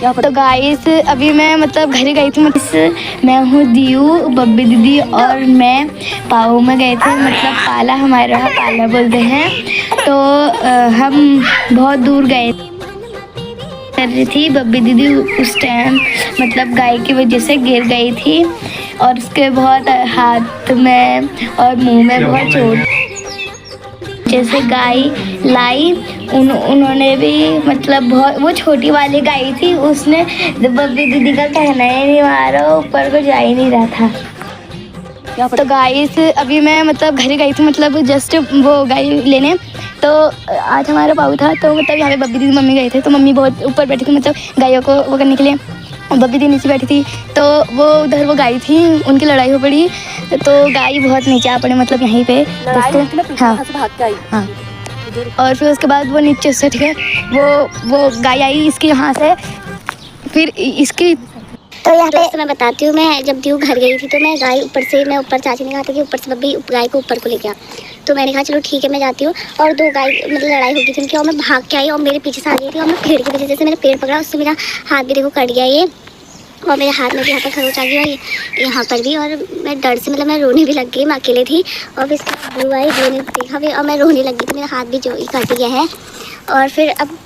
तो गाइस अभी मैं मतलब घर गई थी, मैं हूँ दियू, बब्बी दीदी और मैं पाऊ में गए थे, मतलब पाला, हमारे यहाँ पाला बोलते हैं। तो हम बहुत दूर गए कर रही थी। बब्बी दीदी उस टाइम मतलब गाय की वजह से गिर गई थी और उसके बहुत हाथ में और मुंह में बहुत चोट। जैसे गाय लाई उन्होंने भी मतलब बहुत, वो छोटी वाली गाय थी, उसने बब्बी दीदी का कहना ही नहीं मारा, ऊपर को जा ही नहीं रहा था। तो गाइस अभी मैं मतलब घर गई थी, मतलब जस्ट वो गाय लेने। तो आज हमारा पाऊ था, तो मतलब यहाँ पे बब्बी दीदी मम्मी गए थे, तो मम्मी बहुत ऊपर बैठी थी मतलब गायों को वो करने के लिए, और बब्बी दीदी नीचे बैठी थी। तो वो उधर वो गाय थी, उनकी लड़ाई हो पड़ी, तो गाय बहुत नीचे आ पड़ी, मतलब यहीं पे हाँ हाँ। और फिर उसके बाद वो नीचे से, ठीक है, वो गाय आई इसके यहाँ से, फिर इसकी। तो यहाँ पे मैं बताती हूँ, मैं जब दियू घर गई थी तो मैं गाय मैं ऊपर, चाची ने कहा था कि ऊपर से बब्बी गाय को ऊपर को लेके आ, तो मैंने कहा चलो ठीक है मैं जाती हूँ। और दो गाय मतलब लड़ाई हो गई थी उनकी, और मैं भाग के आई और मेरे पीछे से आ गई थी, और मैं पेड़ की वजह से मैंने पेड़ पकड़ा, उससे मेरा हाथ भी देखो कट गया ये, और मेरे हाथ में भी यहाँ पर खरोच आ गई और यहाँ पर भी, और मैं डर से मतलब मैं रोने भी लग गई, मैं अकेले थी। और फिर इसके ब्लू आई ने देखा भी और मैं रोने लग गई थी, मेरा हाथ भी जो कट गया है। और फिर अब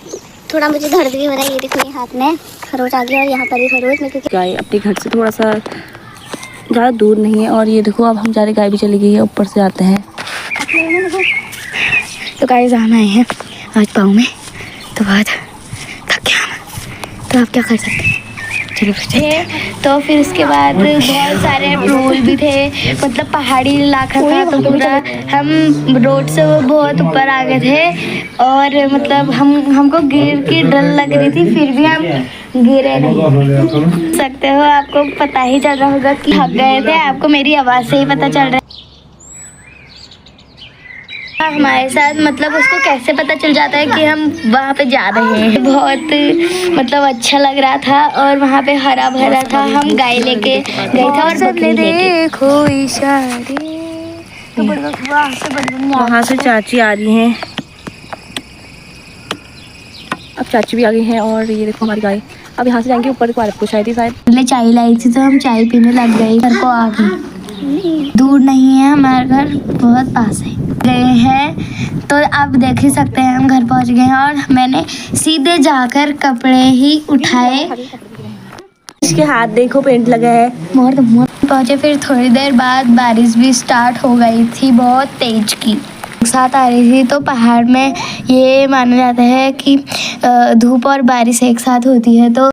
थोड़ा मुझे दर्द भी हो रहा है, ये देखो ये हाथ में खरोच आ गया और यहाँ पर भी खरोच में, क्योंकि गाय अपने घर से थोड़ा सा ज़्यादा दूर नहीं है। और ये देखो अब हम जा रहे, गाय भी चली गई है, ऊपर से आते हैं। तो गाय जाना आए हैं आज पाँव में, तो बहुत थक गया हम, तो आप क्या कर सकते हैं, चलो फिर। तो फिर उसके बाद बहुत सारे फूल भी थे, मतलब पहाड़ी इलाका था, तो पूरा हम रोड से बहुत ऊपर आ गए थे, और मतलब हमको गिर की डर लग रही थी, फिर भी हम गिरे नहीं सकते हो। आपको पता ही चल रहा होगा कि थक गए थे, आपको मेरी आवाज़ से ही पता चल रहा है। हमारे साथ मतलब उसको कैसे पता चल जाता है कि हम वहाँ पे जा रहे हैं। बहुत मतलब अच्छा लग रहा था, और वहाँ पे हरा भरा था, हम गाय लेके गए थे और बकरी देखो इशारे। तो वहाँ से चाची आ रही हैं, अब चाची भी आ गई हैं। और ये देखो हमारी गाय, अब यहाँ से जाएंगे ऊपर को, कुछ आई थी शायद, पहले चाय लाई थी तो हम चाय पीने लग गए, घर को आ गए। दूर नहीं है, हमारा घर बहुत पास है। गए हैं तो आप देख ही सकते हैं, हम घर पहुंच गए हैं, और मैंने सीधे जाकर कपड़े ही उठाए। इसके हाथ देखो पेंट लगा है। मोर पहुंचे, फिर थोड़ी देर बाद बारिश भी स्टार्ट हो गई थी, बहुत तेज की साथ आ रही थी। तो पहाड़ में ये माना जाता है कि धूप और बारिश एक साथ होती है, तो